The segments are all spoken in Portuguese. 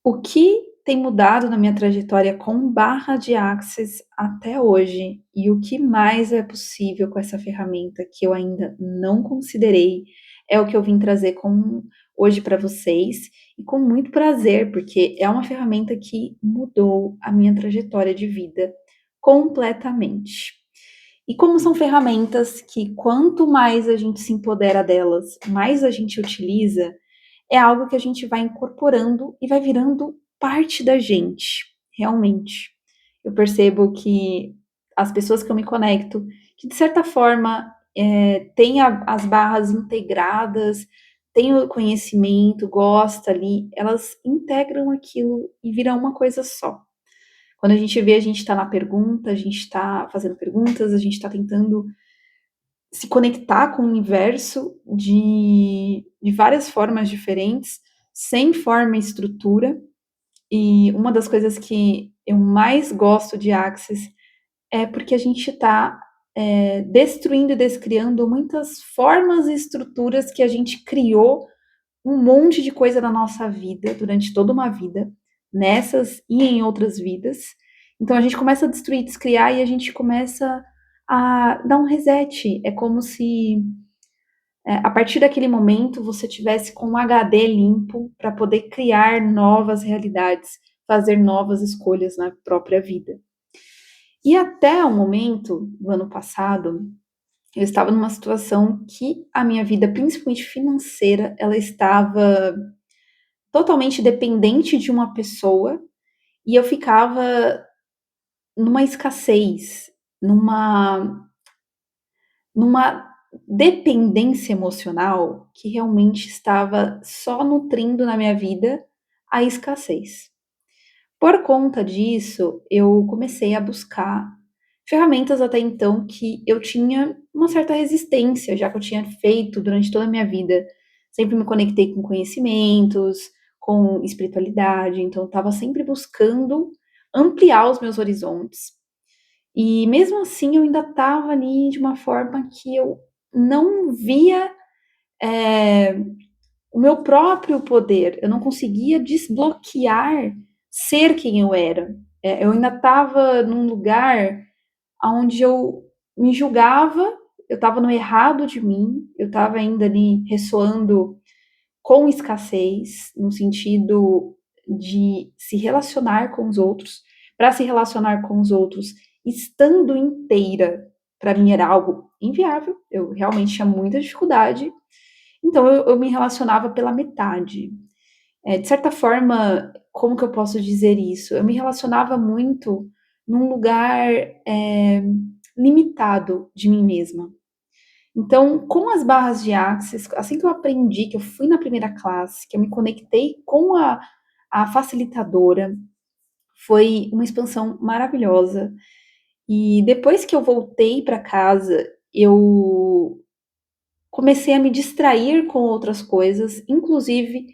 O que tem mudado na minha trajetória com barra de Axis até hoje e o que mais é possível com essa ferramenta que eu ainda não considerei, é o que eu vim trazer com hoje para vocês e com muito prazer, porque é uma ferramenta que mudou a minha trajetória de vida completamente. E como são ferramentas que quanto mais a gente se empodera delas, mais a gente utiliza, é algo que a gente vai incorporando e vai virando parte da gente, realmente. Eu percebo que as pessoas que eu me conecto, que de certa forma têm as barras integradas, têm o conhecimento, gosta ali, elas integram aquilo e viram uma coisa só. Quando a gente vê, a gente está na pergunta, a gente está fazendo perguntas, a gente está tentando se conectar com o universo de várias formas diferentes, sem forma e estrutura. E uma das coisas que eu mais gosto de Axis é porque a gente está destruindo e descriando muitas formas e estruturas que a gente criou um monte de coisa na nossa vida, durante toda uma vida, nessas e em outras vidas. Então a gente começa a destruir, descriar e a gente começa a dar um reset. É como se a partir daquele momento você tivesse com um HD limpo para poder criar novas realidades, fazer novas escolhas na própria vida. E até o momento do ano passado, eu estava numa situação que a minha vida, principalmente financeira, ela estava totalmente dependente de uma pessoa e eu ficava numa escassez, numa dependência emocional que realmente estava só nutrindo na minha vida a escassez. Por conta disso, eu comecei a buscar ferramentas até então que eu tinha uma certa resistência, já que eu tinha feito durante toda a minha vida. Sempre me conectei com conhecimentos, com espiritualidade, então eu estava sempre buscando ampliar os meus horizontes. E mesmo assim eu ainda estava ali de uma forma que eu não via o meu próprio poder, eu não conseguia desbloquear ser quem eu era. Eu ainda estava num lugar onde eu me julgava, eu estava no errado de mim, eu estava ainda ali ressoando com escassez, no sentido de se relacionar com os outros. Para se relacionar com os outros estando inteira, para mim era algo inviável, eu realmente tinha muita dificuldade, então eu me relacionava pela metade. De certa forma, como que eu posso dizer isso? Eu me relacionava muito num lugar limitado de mim mesma. Então, com as barras de Axis, assim que eu aprendi, que eu fui na primeira classe, que eu me conectei com a facilitadora, foi uma expansão maravilhosa. E depois que eu voltei para casa, eu comecei a me distrair com outras coisas, inclusive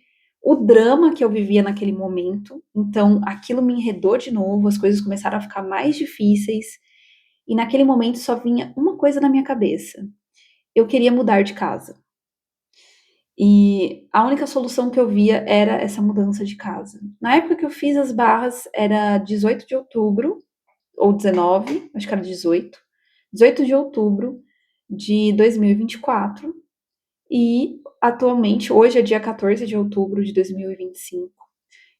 o drama que eu vivia naquele momento. Então, aquilo me enredou de novo, as coisas começaram a ficar mais difíceis. E naquele momento só vinha uma coisa na minha cabeça: eu queria mudar de casa. E a única solução que eu via era essa mudança de casa. Na época que eu fiz as barras, era 18 de outubro, ou 19, acho que era 18. 18 de outubro de 2024. E atualmente, hoje é dia 14 de outubro de 2025.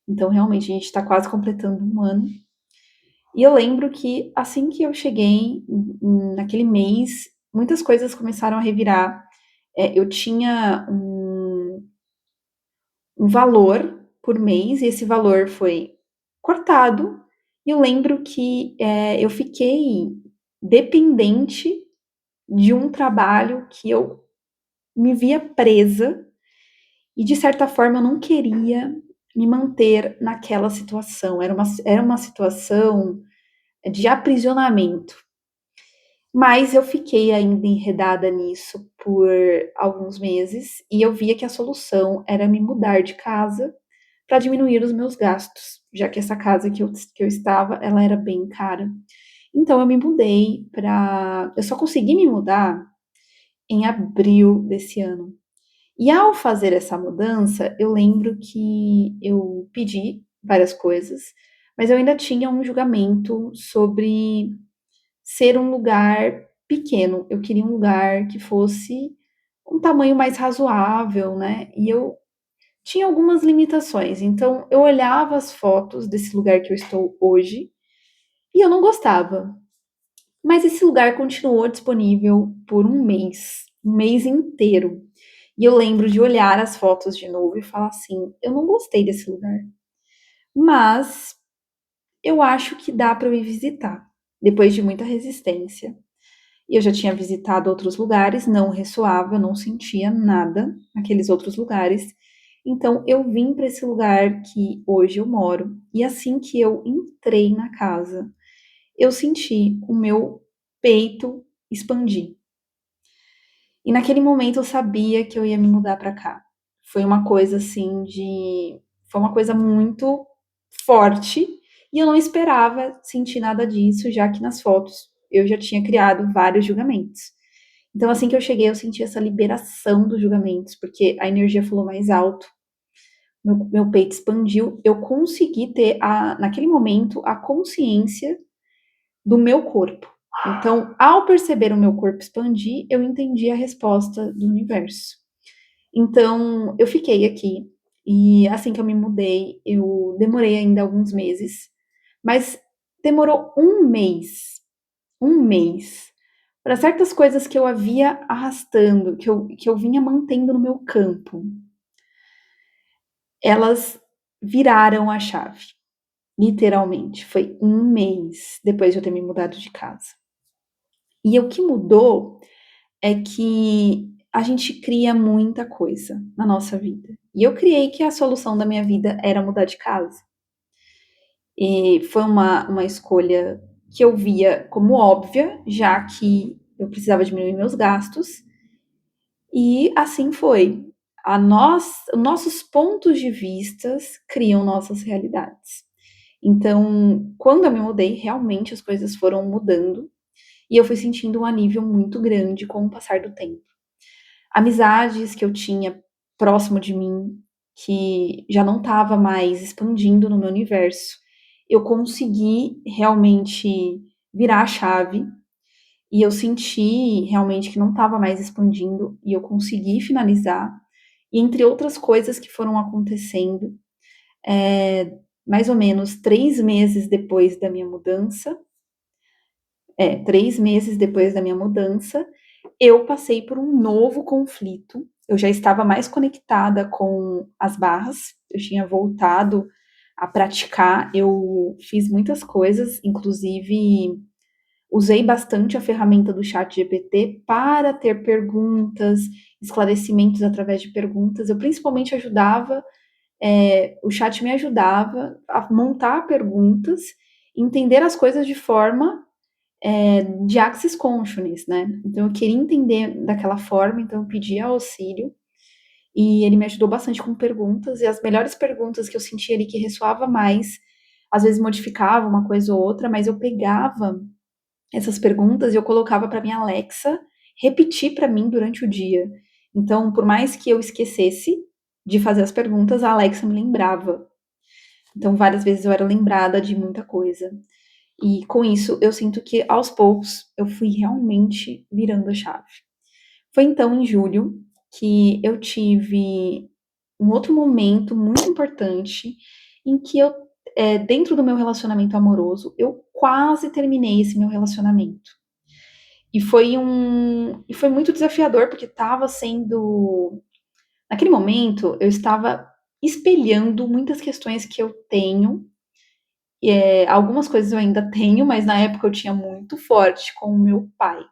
Então, realmente, a gente está quase completando um ano. E eu lembro que assim que eu cheguei naquele mês, muitas coisas começaram a revirar. Eu tinha um valor por mês e esse valor foi cortado. E eu lembro que eu fiquei dependente de um trabalho que eu me via presa e, de certa forma, eu não queria me manter naquela situação. Era uma situação de aprisionamento. Mas eu fiquei ainda enredada nisso por alguns meses e eu via que a solução era me mudar de casa para diminuir os meus gastos, já que essa casa que eu estava, ela era bem cara. Então eu me mudei para. Eu só consegui me mudar em abril desse ano. E ao fazer essa mudança, eu lembro que eu pedi várias coisas, mas eu ainda tinha um julgamento sobre ser um lugar pequeno. Eu queria um lugar que fosse um tamanho mais razoável, né? E eu tinha algumas limitações. Então, eu olhava as fotos desse lugar que eu estou hoje e eu não gostava. Mas esse lugar continuou disponível por um mês inteiro. E eu lembro de olhar as fotos de novo e falar assim: eu não gostei desse lugar, mas eu acho que dá para eu ir visitar. Depois de muita resistência. E eu já tinha visitado outros lugares, não ressoava, não sentia nada naqueles outros lugares. Então eu vim para esse lugar que hoje eu moro. E assim que eu entrei na casa, eu senti o meu peito expandir. E naquele momento eu sabia que eu ia me mudar para cá. Foi uma coisa assim de. Foi uma coisa muito forte e eu não esperava sentir nada disso, já que nas fotos eu já tinha criado vários julgamentos. Então, assim que eu cheguei, eu senti essa liberação dos julgamentos, porque a energia falou mais alto, meu peito expandiu, eu consegui ter, naquele momento, a consciência do meu corpo. Então, ao perceber o meu corpo expandir, eu entendi a resposta do universo. Então, eu fiquei aqui. E assim que eu me mudei, eu demorei ainda alguns meses, mas demorou um mês, para certas coisas que eu havia arrastando, que eu vinha mantendo no meu campo, elas viraram a chave, literalmente. Foi um mês depois de eu ter me mudado de casa. E o que mudou é que a gente cria muita coisa na nossa vida. E eu criei que a solução da minha vida era mudar de casa. E foi uma escolha que eu via como óbvia, já que eu precisava diminuir meus gastos. E assim foi. Nossos pontos de vistas criam nossas realidades. Então, quando eu me mudei, realmente as coisas foram mudando e eu fui sentindo um alívio muito grande com o passar do tempo. Amizades que eu tinha próximo de mim, que já não estava mais expandindo no meu universo, eu consegui realmente virar a chave e eu senti realmente que não estava mais expandindo e eu consegui finalizar. E entre outras coisas que foram acontecendo, mais ou menos 3 meses depois da minha mudança, 3 meses depois da minha mudança, eu passei por um novo conflito. Eu já estava mais conectada com as barras, eu tinha voltado a praticar, eu fiz muitas coisas, inclusive usei bastante a ferramenta do chat GPT para ter perguntas, esclarecimentos através de perguntas. Eu principalmente ajudava, o chat me ajudava a montar perguntas, entender as coisas de forma de Axis Consciousness, né? Então eu queria entender daquela forma, então eu pedi auxílio e ele me ajudou bastante com perguntas e as melhores perguntas que eu sentia ali que ressoava mais, às vezes modificava uma coisa ou outra, mas eu pegava essas perguntas e eu colocava para minha Alexa repetir para mim durante o dia. Então, por mais que eu esquecesse de fazer as perguntas, a Alexa me lembrava. Então, várias vezes eu era lembrada de muita coisa. E com isso, eu sinto que aos poucos eu fui realmente virando a chave. Foi então em julho que eu tive um outro momento muito importante em que eu, dentro do meu relacionamento amoroso, eu quase terminei esse meu relacionamento. E foi muito desafiador porque estava sendo, naquele momento, eu estava espelhando muitas questões que eu tenho. Algumas coisas eu ainda tenho, mas na época eu tinha muito forte com o meu pai.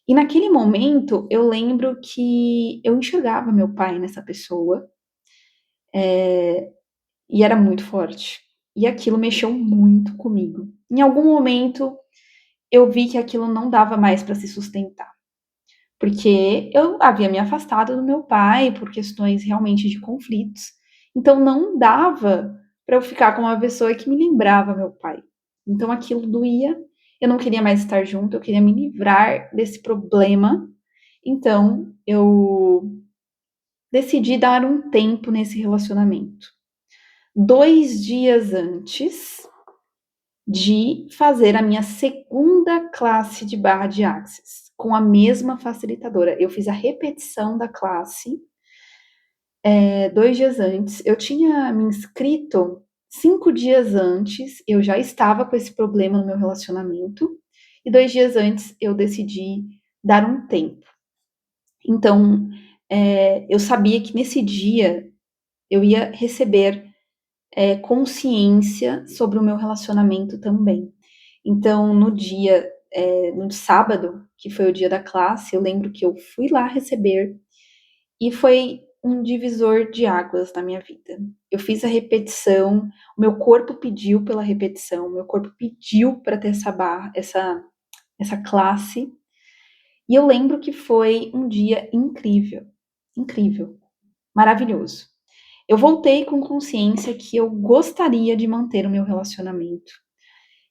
E naquele momento eu lembro que eu enxergava meu pai nessa pessoa, e era muito forte. E aquilo mexeu muito comigo. Em algum momento eu vi que aquilo não dava mais para se sustentar, porque eu havia me afastado do meu pai por questões realmente de conflitos. Então não dava para eu ficar com uma pessoa que me lembrava meu pai. Então aquilo doía, eu não queria mais estar junto, eu queria me livrar desse problema. Então eu decidi dar um tempo nesse relacionamento. 2 dias antes de fazer a minha segunda classe de barra de Axis, com a mesma facilitadora. Eu fiz a repetição da classe 2 dias antes. Eu tinha me inscrito 5 dias antes, eu já estava com esse problema no meu relacionamento, e 2 dias antes eu decidi dar um tempo. Então, eu sabia que nesse dia eu ia receber consciência sobre o meu relacionamento também. Então, no sábado, que foi o dia da classe, eu lembro que eu fui lá receber e foi um divisor de águas na minha vida. Eu fiz a repetição, o meu corpo pediu pela repetição, o meu corpo pediu para ter essa classe, e eu lembro que foi um dia incrível, incrível, maravilhoso. Eu voltei com consciência que eu gostaria de manter o meu relacionamento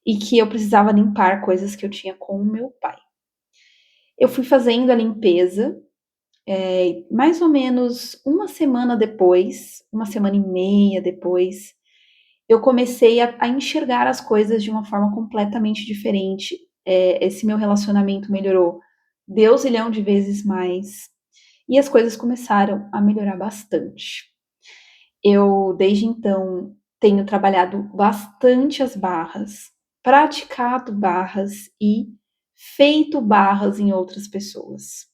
e que eu precisava limpar coisas que eu tinha com o meu pai. Eu fui fazendo a limpeza, mais ou menos uma semana depois, uma semana e meia depois, eu comecei a enxergar as coisas de uma forma completamente diferente. Esse meu relacionamento melhorou Deus de vezes mais, e as coisas começaram a melhorar bastante. Eu, desde então, tenho trabalhado bastante as barras, praticado barras e feito barras em outras pessoas.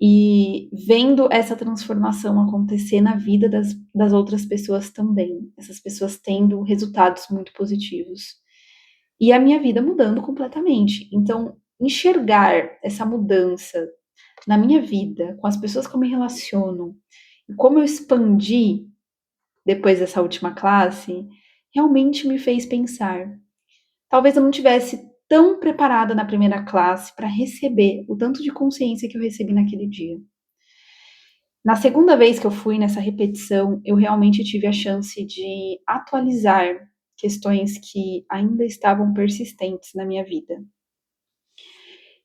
E vendo essa transformação acontecer na vida das outras pessoas também, essas pessoas tendo resultados muito positivos. E a minha vida mudando completamente. Então, enxergar essa mudança na minha vida, com as pessoas que eu me relaciono, e como eu expandi depois dessa última classe, realmente me fez pensar. Talvez eu não tivesse tão preparada na primeira classe para receber o tanto de consciência que eu recebi naquele dia. Na segunda vez que eu fui nessa repetição, eu realmente tive a chance de atualizar questões que ainda estavam persistentes na minha vida.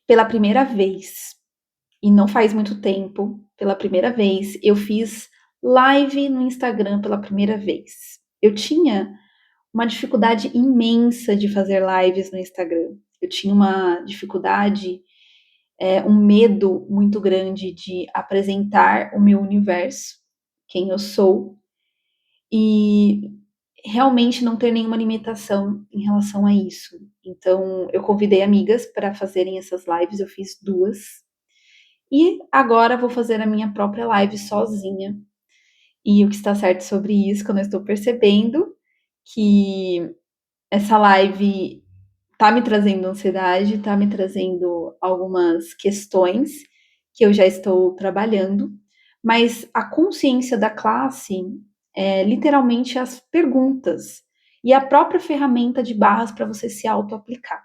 Pela primeira vez, e não faz muito tempo, pela primeira vez, eu fiz live no Instagram pela primeira vez. Eu tinha uma dificuldade imensa de fazer lives no Instagram. Eu tinha uma dificuldade, um medo muito grande de apresentar o meu universo, quem eu sou, e realmente não ter nenhuma limitação em relação a isso. Então, eu convidei amigas para fazerem essas lives, eu fiz 2. E agora vou fazer a minha própria live sozinha. E o que está certo sobre isso, quando eu estou percebendo que essa live tá me trazendo ansiedade, tá me trazendo algumas questões que eu já estou trabalhando, mas a consciência da classe é literalmente as perguntas e a própria ferramenta de barras para você se auto-aplicar.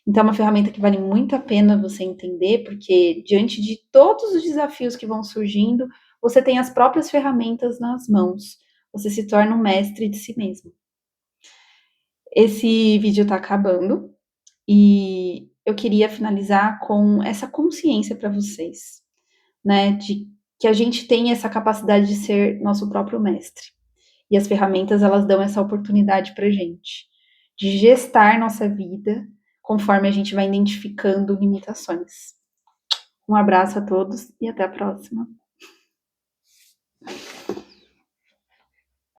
Então, é uma ferramenta que vale muito a pena você entender, porque diante de todos os desafios que vão surgindo, você tem as próprias ferramentas nas mãos. Você se torna um mestre de si mesmo. Esse vídeo está acabando e eu queria finalizar com essa consciência para vocês, né, de que a gente tem essa capacidade de ser nosso próprio mestre. E as ferramentas, elas dão essa oportunidade para gente, de gestar nossa vida conforme a gente vai identificando limitações. Um abraço a todos e até a próxima.